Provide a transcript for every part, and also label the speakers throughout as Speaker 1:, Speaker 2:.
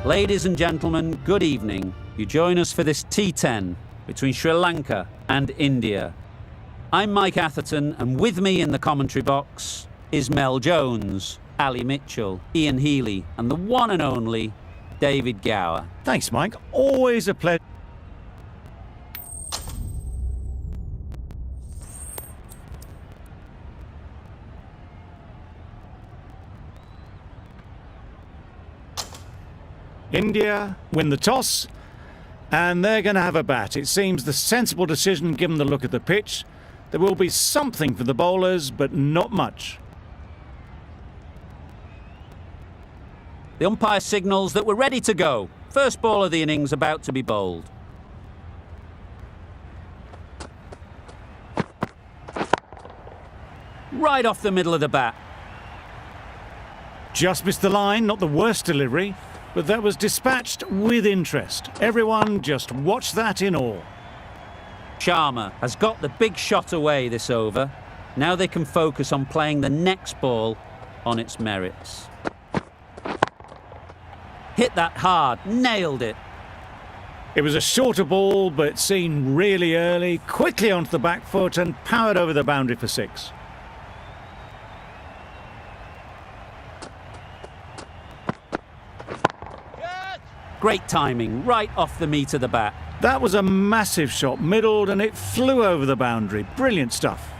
Speaker 1: Ladies and gentlemen, good evening. You join us for this T10 between Sri Lanka and India. I'm Mike Atherton, and with me in the commentary box is Mel Jones, Ali Mitchell, Ian Healy, and the one and only David Gower.
Speaker 2: Thanks, Mike. Always a pleasure. India win the toss, and they're going to have a bat. It seems the sensible decision given the look at the pitch. There will be something for the bowlers, but not much.
Speaker 1: The umpire signals that we're ready to go. First ball of the innings about to be bowled. Right off the middle of the bat.
Speaker 2: Just missed the line, not the worst delivery, but that was dispatched with interest. Everyone just watched that in awe.
Speaker 1: Sharma has got the big shot away this over. Now they can focus on playing the next ball on its merits. Hit that hard, nailed it.
Speaker 2: It was a shorter ball, but seen really early, quickly onto the back foot and powered over the boundary for 6.
Speaker 1: Great timing, right off the meat of the bat.
Speaker 2: That was a massive shot, middled, and it flew over the boundary. Brilliant stuff.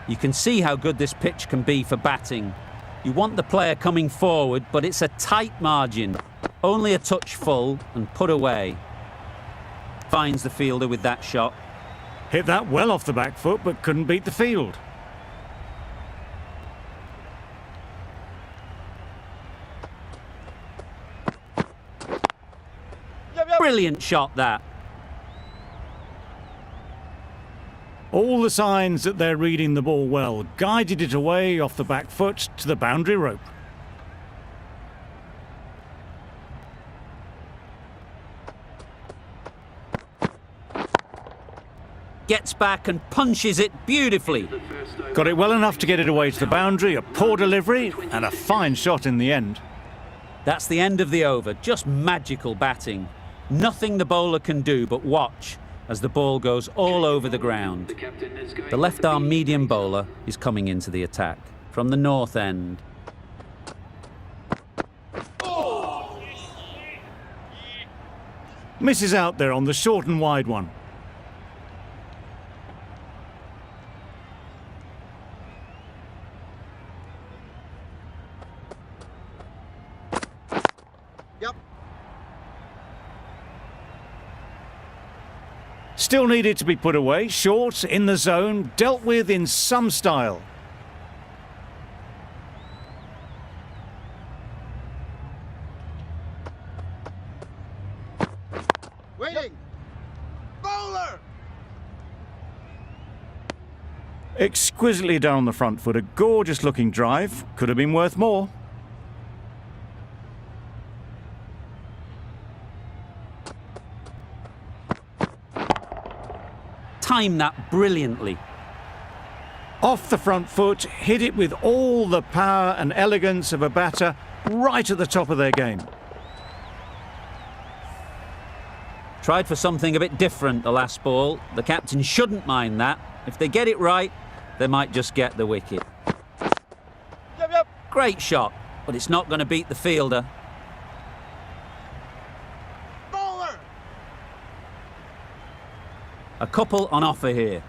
Speaker 1: You can see how good this pitch can be for batting. You want the player coming forward, but it's a tight margin. Only a touch full and put away. Finds the fielder with that shot.
Speaker 2: Hit that well off the back foot, but couldn't beat the field.
Speaker 1: Brilliant shot, that.
Speaker 2: All the signs that they're reading the ball well. Guided it away off the back foot to the boundary rope.
Speaker 1: Gets back and punches it beautifully.
Speaker 2: Got it well enough to get it away to the boundary. A poor delivery and a fine shot in the end.
Speaker 1: That's the end of the over. Just magical batting. Nothing the bowler can do but watch as the ball goes all over the ground. The left-arm medium bowler is coming into the attack from the north end.
Speaker 2: Misses out there on the short and wide one. Still needed to be put away, short, in the zone, dealt with in some style.
Speaker 3: Waiting! Bowler!
Speaker 2: Exquisitely done on the front foot, a gorgeous looking drive, could have been worth more.
Speaker 1: Timed that brilliantly.
Speaker 2: Off the front foot, hit it with all the power and elegance of a batter right at the top of their game.
Speaker 1: Tried for something a bit different the last ball. The captain shouldn't mind that. If they get it right, they might just get the wicket. Great shot, but it's not going to beat the fielder. A couple on offer here.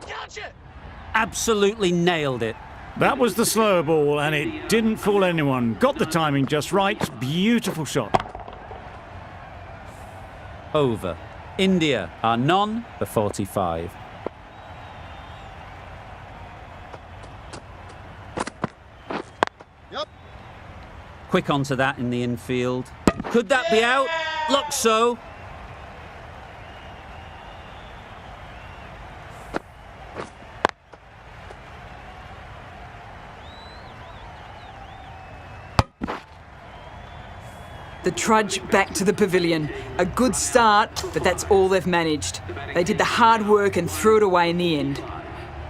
Speaker 3: Gotcha!
Speaker 1: Absolutely nailed it.
Speaker 2: That was the slower ball, and it didn't fool anyone. Got the timing just right. Beautiful shot.
Speaker 1: Over. India are none for 45. Quick onto that in the infield. Could that be out? Looks so.
Speaker 4: The trudge back to the pavilion. A good start, but that's all they've managed. They did the hard work and threw it away in the end.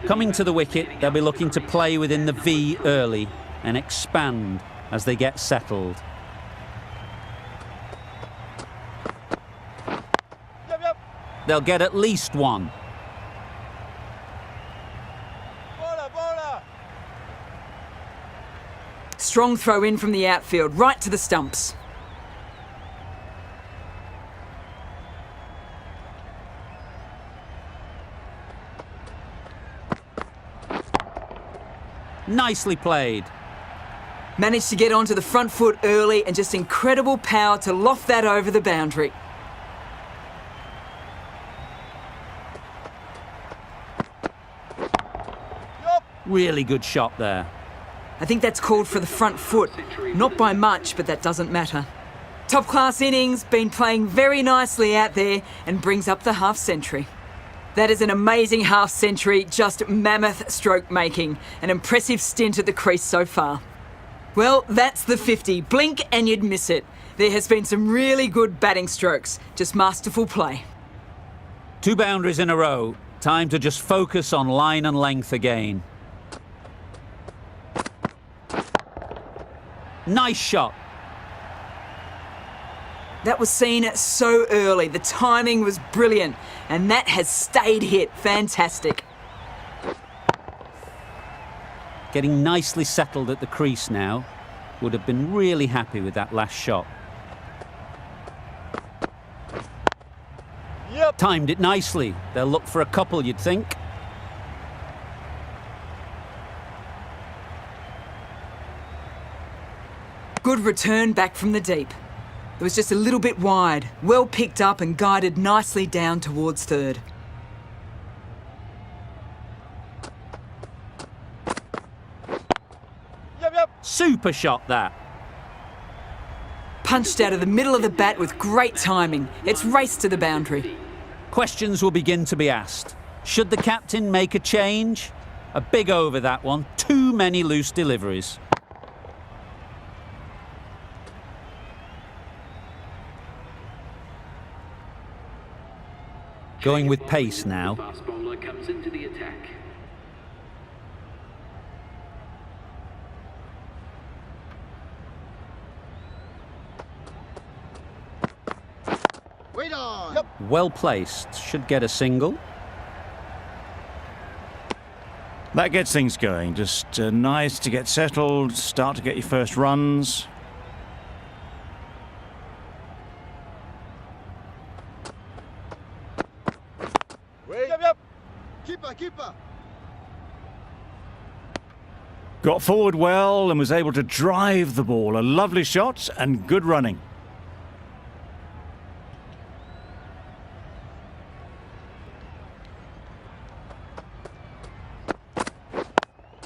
Speaker 1: Coming to the wicket, they'll be looking to play within the V early and expand as they get settled. They'll get at least one.
Speaker 4: Strong throw in from the outfield, right to the stumps.
Speaker 1: Nicely played.
Speaker 4: Managed to get onto the front foot early and just incredible power to loft that over the boundary.
Speaker 1: Really good shot there.
Speaker 4: I think that's called for the front foot. Not by much, but that doesn't matter. Top class innings, been playing very nicely out there and brings up the half century. That is an amazing half century, just mammoth stroke making. An impressive stint at the crease so far. Well, that's the 50. Blink and you'd miss it. There has been some really good batting strokes, just masterful play.
Speaker 1: 2 boundaries in a row. Time to just focus on line and length again. Nice shot.
Speaker 4: That was seen so early. The timing was brilliant, and that has stayed hit. Fantastic.
Speaker 1: Getting nicely settled at the crease now. Would have been really happy with that last shot.
Speaker 3: Yep.
Speaker 1: Timed it nicely. They'll look for a couple, you'd think.
Speaker 4: Good return back from the deep. It was just a little bit wide, well picked up and guided nicely down towards third.
Speaker 3: Yep.
Speaker 1: Super shot that.
Speaker 4: Punched out of the middle of the bat with great timing. It's raced to the boundary.
Speaker 1: Questions will begin to be asked. Should the captain make a change? A big over that one. Too many loose deliveries. Going with pace now.
Speaker 5: Fast bowler comes into the attack.
Speaker 3: Wait on. Yep.
Speaker 1: Well placed. Should get a single.
Speaker 2: That gets things going. Just nice to get settled, start to get your first runs.
Speaker 3: Yep. Keeper.
Speaker 2: Got forward well and was able to drive the ball. A lovely shot and good running.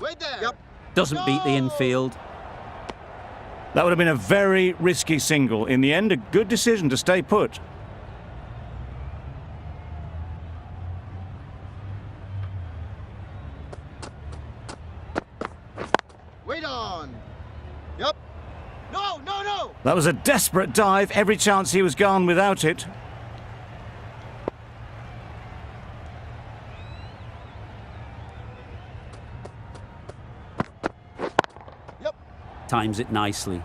Speaker 3: Wait there. Yep.
Speaker 1: Doesn't beat the infield.
Speaker 2: That would have been a very risky single. In the end, a good decision to stay put.
Speaker 3: Wait on. Yep. No.
Speaker 2: That was a desperate dive. Every chance he was gone without it.
Speaker 3: Yep.
Speaker 1: Times it nicely.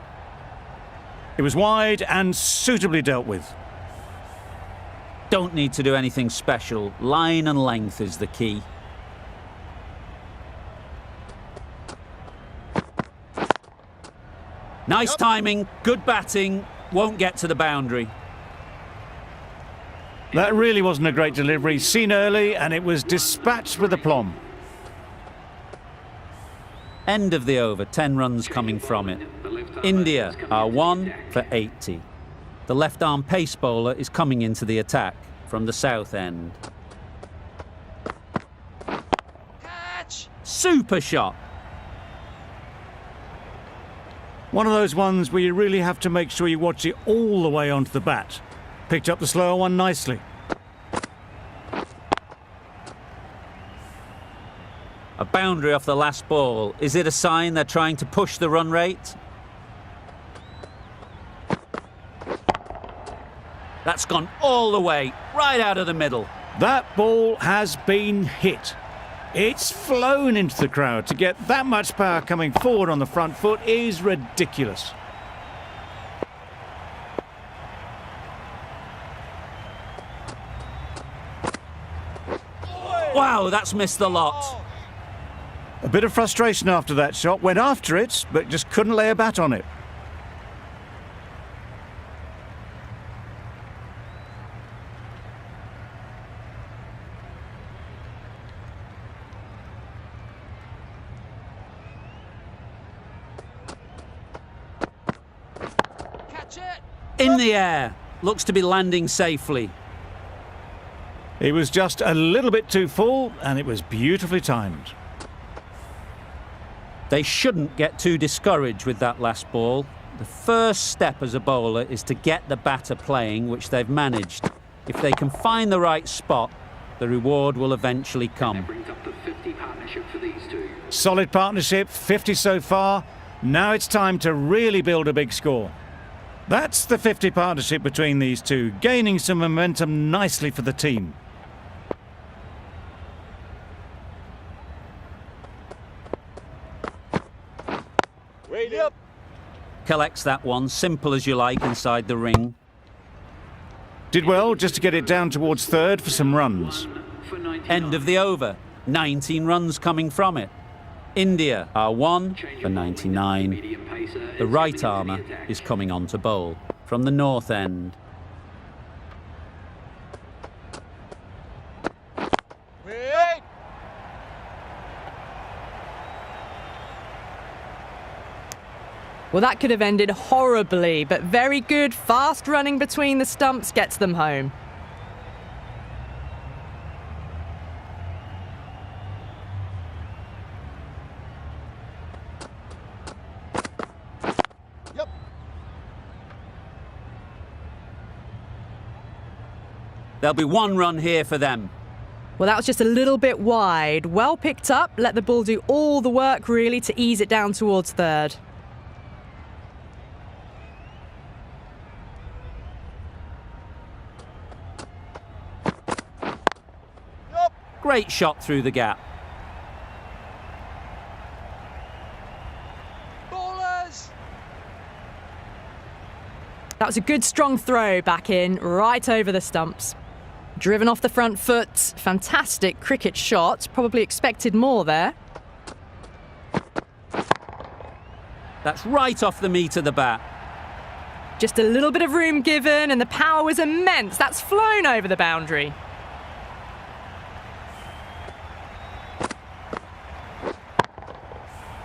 Speaker 2: It was wide and suitably dealt with.
Speaker 1: Don't need to do anything special. Line and length is the key. Nice
Speaker 3: Yep.
Speaker 1: timing, good batting, won't get to the boundary.
Speaker 2: That really wasn't a great delivery. Seen early and it was dispatched with aplomb.
Speaker 1: End of the over, 10 runs coming from it. India are 1 for 80. The left-arm pace bowler is coming into the attack from the south end.
Speaker 3: Catch.
Speaker 1: Super shot.
Speaker 2: One of those ones where you really have to make sure you watch it all the way onto the bat. Picked up the slower one nicely.
Speaker 1: A boundary off the last ball. Is it a sign they're trying to push the run rate? That's gone all the way, right out of the middle.
Speaker 2: That ball has been hit. It's flown into the crowd. To get that much power coming forward on the front foot is ridiculous.
Speaker 1: Wow, that's missed the lot.
Speaker 2: A bit of frustration after that shot. Went after it, but just couldn't lay a bat on it.
Speaker 3: Catch it.
Speaker 1: In the air. Looks to be landing safely.
Speaker 2: It was just a little bit too full, and it was beautifully timed.
Speaker 1: They shouldn't get too discouraged with that last ball. The first step as a bowler is to get the batter playing, which they've managed. If they can find the right spot, the reward will eventually come.
Speaker 5: That brings up the 50 partnership for these two.
Speaker 2: Solid partnership, 50 so far. Now it's time to really build a big score. That's the 50 partnership between these two, gaining some momentum nicely for the team.
Speaker 3: Yep.
Speaker 1: Collects that one, simple as you like, inside the ring.
Speaker 2: Did well just to get it down towards third for some runs.
Speaker 5: For 99.
Speaker 1: End of the over. 19 runs coming from it. India are 1 for 99.
Speaker 5: Medium pacer
Speaker 1: The
Speaker 5: is
Speaker 1: right
Speaker 5: stepping into
Speaker 1: armour
Speaker 5: the attack.
Speaker 1: is coming on to bowl from the north end.
Speaker 3: Wait.
Speaker 6: Well, that could have ended horribly, but very good. Fast running between the stumps gets them home.
Speaker 3: Yep.
Speaker 1: There'll be 1 run here for them.
Speaker 6: Well, that was just a little bit wide. Well picked up. Let the ball do all the work, really, to ease it down towards third.
Speaker 1: Great shot through the gap.
Speaker 3: Ballers.
Speaker 6: That was a good, strong throw back in, right over the stumps. Driven off the front foot. Fantastic cricket shot. Probably expected more there.
Speaker 1: That's right off the meat of the bat.
Speaker 6: Just a little bit of room given, and the power was immense. That's flown over the boundary.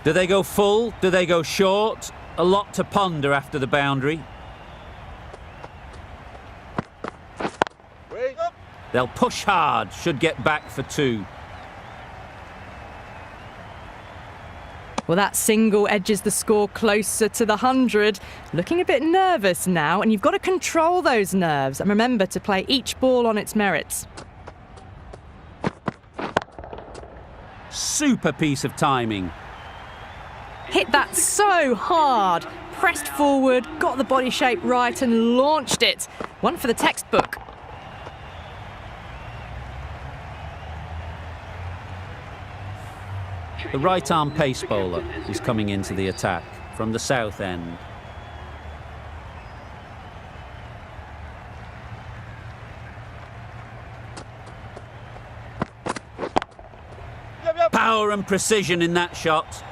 Speaker 1: Do they go full? Do they go short? A lot to ponder after the boundary.
Speaker 3: Wait. Up.
Speaker 1: They'll push hard, should get back for 2.
Speaker 6: Well, that single edges the score closer to the 100. Looking a bit nervous now, and you've got to control those nerves and remember to play each ball on its merits.
Speaker 1: Super piece of timing.
Speaker 6: Hit that so hard. Pressed forward, got the body shape right and launched it. One for the textbook.
Speaker 1: The right arm pace bowler is coming into the attack from the south end.
Speaker 3: Yep.
Speaker 1: Power and precision in that shot.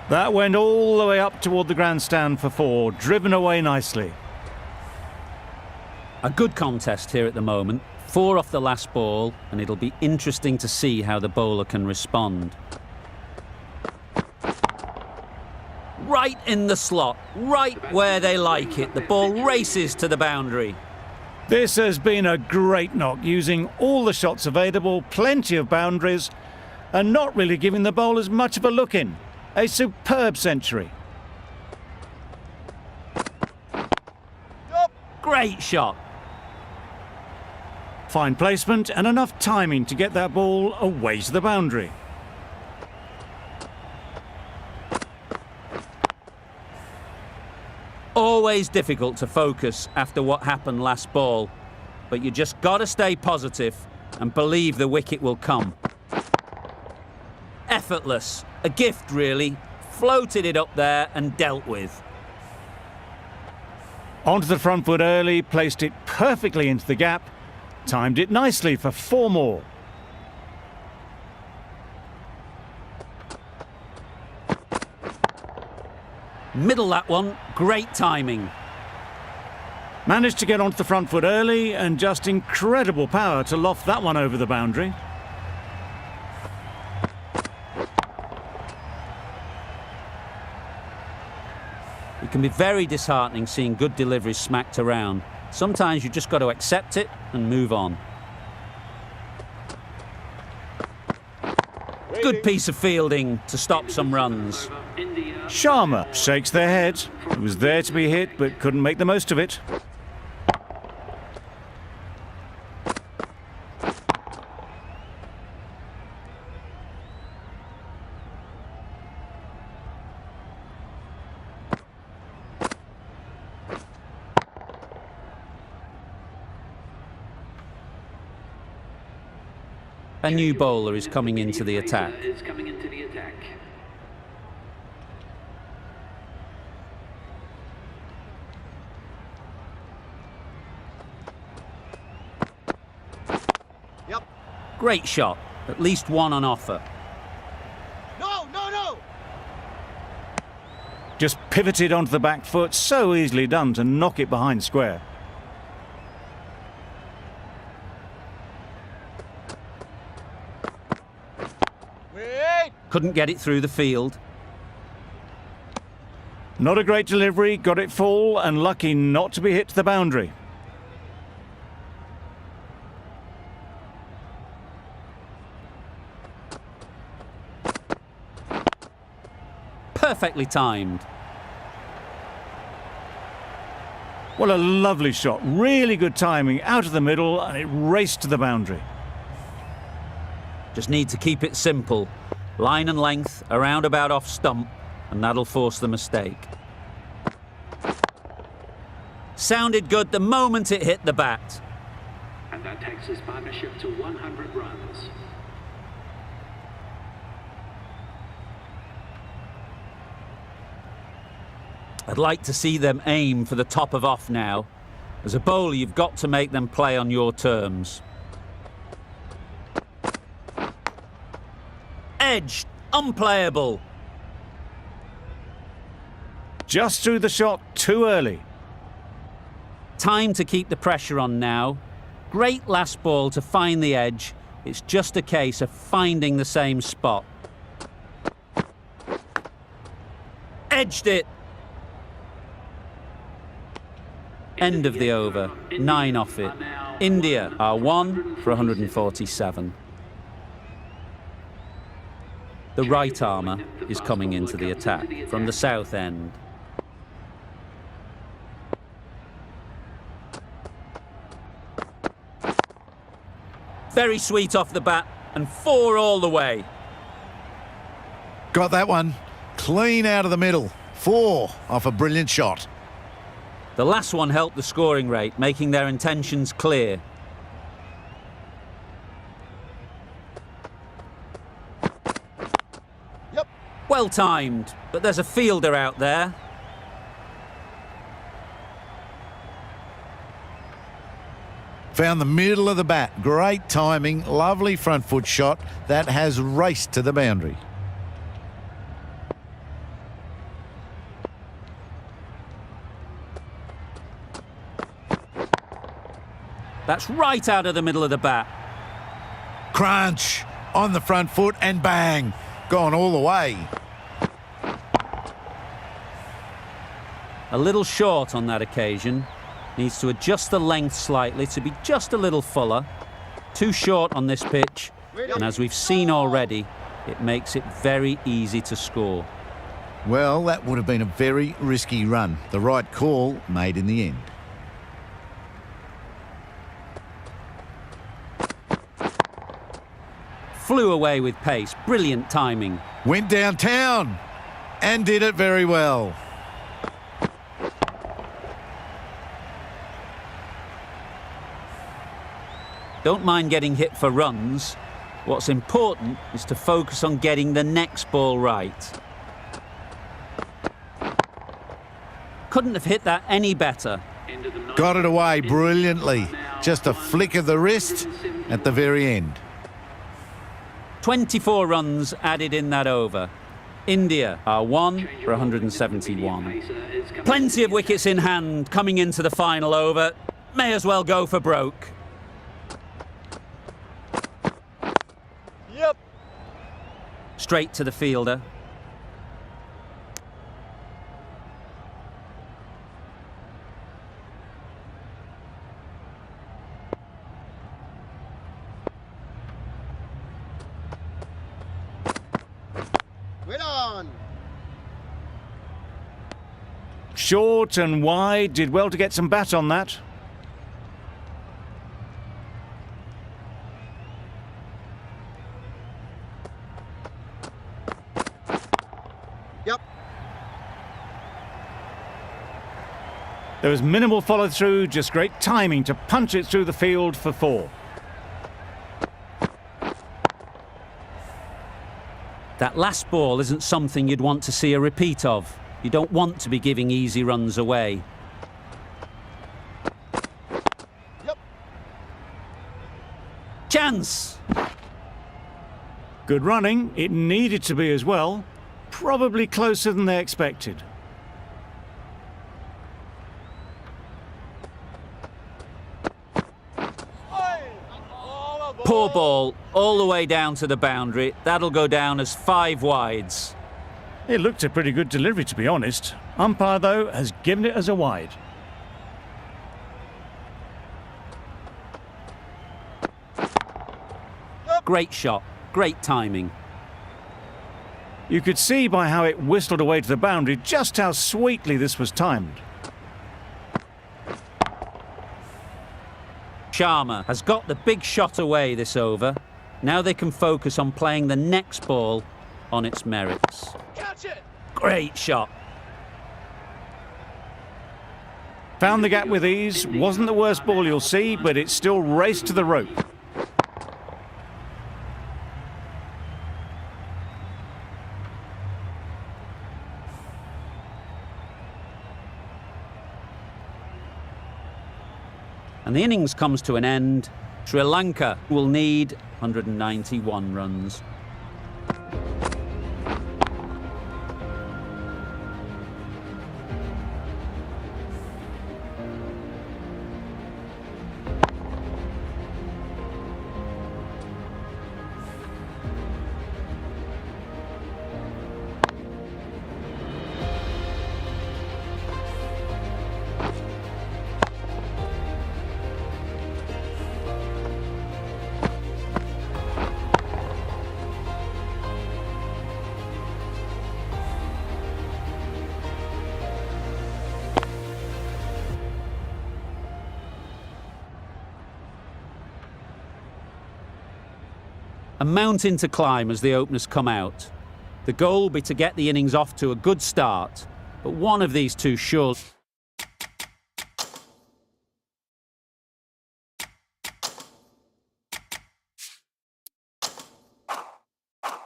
Speaker 2: That went all the way up toward the grandstand for 4, driven away nicely.
Speaker 1: A good contest here at the moment. 4 off the last ball, and it'll be interesting to see how the bowler can respond. Right in the slot, right where they like it. The ball races to the boundary.
Speaker 2: This has been a great knock, using all the shots available, plenty of boundaries, and not really giving the bowlers much of a look in. A superb century.
Speaker 1: Great shot.
Speaker 2: Fine placement and enough timing to get that ball away to the boundary.
Speaker 1: Always difficult to focus after what happened last ball, but you just got to stay positive and believe the wicket will come. Effortless, a gift really, floated it up there and dealt with.
Speaker 2: Onto the front foot early, placed it perfectly into the gap, timed it nicely for 4 more.
Speaker 1: Middle that one, great timing.
Speaker 2: Managed to get onto the front foot early and just incredible power to loft that one over the boundary.
Speaker 1: It can be very disheartening seeing good deliveries smacked around. Sometimes you just got to accept it and move on. Good piece of fielding to stop some runs.
Speaker 2: Sharma shakes their head. It was there to be hit, but couldn't make the most of it.
Speaker 1: A new bowler is coming into the attack.
Speaker 3: Yep.
Speaker 1: Great shot, at least one on offer.
Speaker 3: No, no, no!
Speaker 2: Just pivoted onto the back foot, so easily done to knock it behind square.
Speaker 3: Wait!
Speaker 1: Couldn't get it through the field.
Speaker 2: Not a great delivery, got it full and lucky not to be hit to the boundary.
Speaker 1: Perfectly timed.
Speaker 2: What a lovely shot, really good timing, out of the middle and it raced to the boundary.
Speaker 1: Just need to keep it simple. Line and length, around about off stump, and that'll force the mistake. Sounded good the moment it hit the bat.
Speaker 5: And that takes this partnership to 100 runs.
Speaker 1: I'd like to see them aim for the top of off now. As a bowler, you've got to make them play on your terms. Edge, unplayable.
Speaker 2: Just threw the shot too early.
Speaker 1: Time to keep the pressure on now. Great last ball to find the edge. It's just a case of finding the same spot. Edged it. End of the over, 9 off it. India are 1 for 147. The right armour is coming into the attack from the south end. Very sweet off the bat and 4 all the way.
Speaker 7: Got that one. Clean out of the middle. 4 off a brilliant shot.
Speaker 1: The last one helped the scoring rate, making their intentions clear.
Speaker 3: Yep.
Speaker 1: Well timed, but there's a fielder out there.
Speaker 7: Found the middle of the bat. Great timing. Lovely front foot shot. That has raced to the boundary.
Speaker 1: That's right out of the middle of the bat.
Speaker 7: Crunch on the front foot and bang. Gone all the way.
Speaker 1: A little short on that occasion. Needs to adjust the length slightly to be just a little fuller. Too short on this pitch, and as we've seen already, it makes it very easy to score.
Speaker 7: Well, that would have been a very risky run. The right call made in the end.
Speaker 1: Flew away with pace, brilliant timing.
Speaker 7: Went downtown and did it very well.
Speaker 1: Don't mind getting hit for runs. What's important is to focus on getting the next ball right. Couldn't have hit that any better.
Speaker 7: Got it away brilliantly. Just a flick of the wrist at the very end.
Speaker 1: 24 runs added in that over. India are 1 for 171. Plenty of wickets in hand coming into the final over. May as well go for broke.
Speaker 3: Yep.
Speaker 1: Straight to the fielder.
Speaker 3: Well on.
Speaker 2: Short and wide, did well to get some bat on that.
Speaker 3: Yep.
Speaker 2: There was minimal follow-through, just great timing to punch it through the field for 4.
Speaker 1: That last ball isn't something you'd want to see a repeat of. You don't want to be giving easy runs away.
Speaker 3: Yep.
Speaker 1: Chance!
Speaker 2: Good running, it needed to be as well. Probably closer than they expected.
Speaker 1: Poor ball, all the way down to the boundary. That'll go down as 5 wides.
Speaker 2: It looked a pretty good delivery, to be honest. Umpire, though, has given it as a wide.
Speaker 1: Great shot, great timing.
Speaker 2: You could see by how it whistled away to the boundary just how sweetly this was timed.
Speaker 1: Sharma has got the big shot away this over. Now they can focus on playing the next ball on its merits.
Speaker 3: Catch it.
Speaker 1: Great shot.
Speaker 2: Found the gap with ease. Wasn't the worst ball you'll see, but it still raced to the rope.
Speaker 1: And the innings comes to an end. Sri Lanka will need 191 runs. A mountain to climb as the openers come out. The goal will be to get the innings off to a good start, but one of these two surely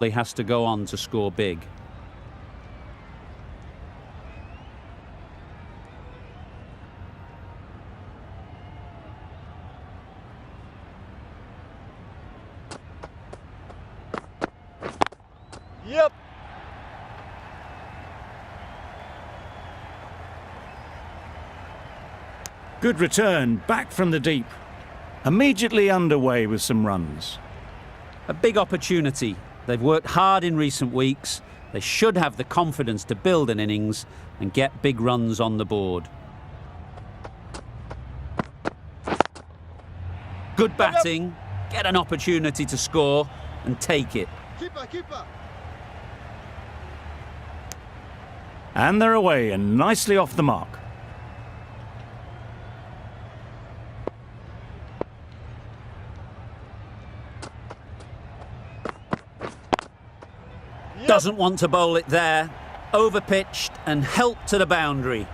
Speaker 1: has to go on to score big.
Speaker 3: Yep.
Speaker 2: Good return, back from the deep. Immediately underway with some runs.
Speaker 1: A big opportunity. They've worked hard in recent weeks. They should have the confidence to build an innings and get big runs on the board. Good batting, get an opportunity to score and take it.
Speaker 3: Keeper, keeper.
Speaker 2: And they're away and nicely off the mark.
Speaker 3: Yep.
Speaker 1: Doesn't want to bowl it there. Overpitched and helped to the boundary.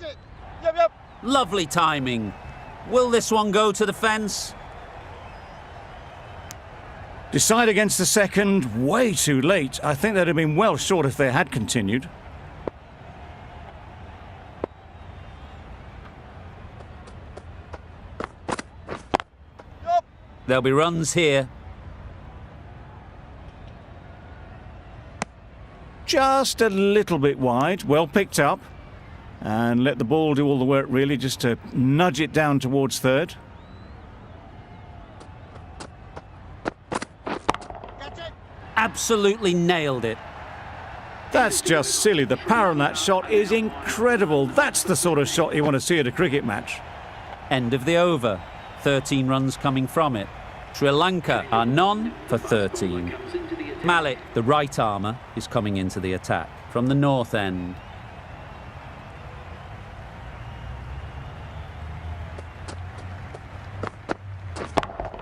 Speaker 3: it. Yep, yep.
Speaker 1: Lovely timing. Will this one go to the fence?
Speaker 2: Decide against the second, way too late. I think they'd have been well short if they had continued.
Speaker 3: Yup.
Speaker 1: There'll be runs here.
Speaker 2: Just a little bit wide, well picked up. And let the ball do all the work really, just to nudge it down towards third.
Speaker 3: Catch it.
Speaker 1: Absolutely nailed it.
Speaker 2: That's just silly. The power on that shot is incredible. That's the sort of shot you want to see at a cricket match.
Speaker 1: End of the over. 13 runs coming from it. Sri Lanka are none for 13.
Speaker 5: Comes into the attack.
Speaker 1: Malik, the right armour, is coming into the attack from the north end.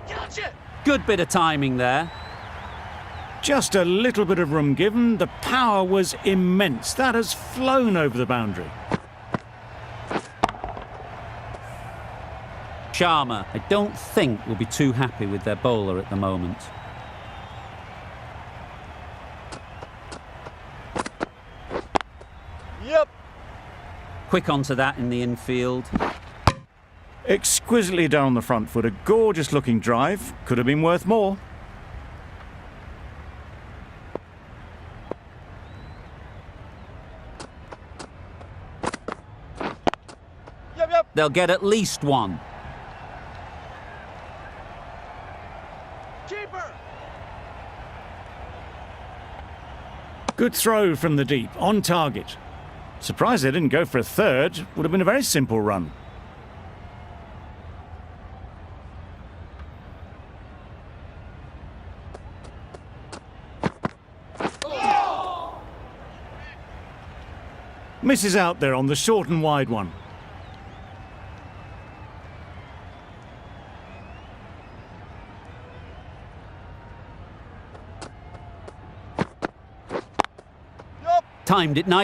Speaker 3: Catch it.
Speaker 1: Good bit of timing there.
Speaker 2: Just a little bit of room given. The power was immense. That has flown over the boundary.
Speaker 1: Sharma, I don't think will be too happy with their bowler at the moment.
Speaker 3: Yep.
Speaker 1: Quick onto that in the infield.
Speaker 2: Exquisitely down the front foot. A gorgeous looking drive. Could have been worth more.
Speaker 3: Yep, yep.
Speaker 1: They'll get at least one.
Speaker 3: Keeper.
Speaker 2: Good throw from the deep, on target. Surprised they didn't go for a third. Would have been a very simple run. Misses out there on the short and wide one.
Speaker 1: Timed it nicely.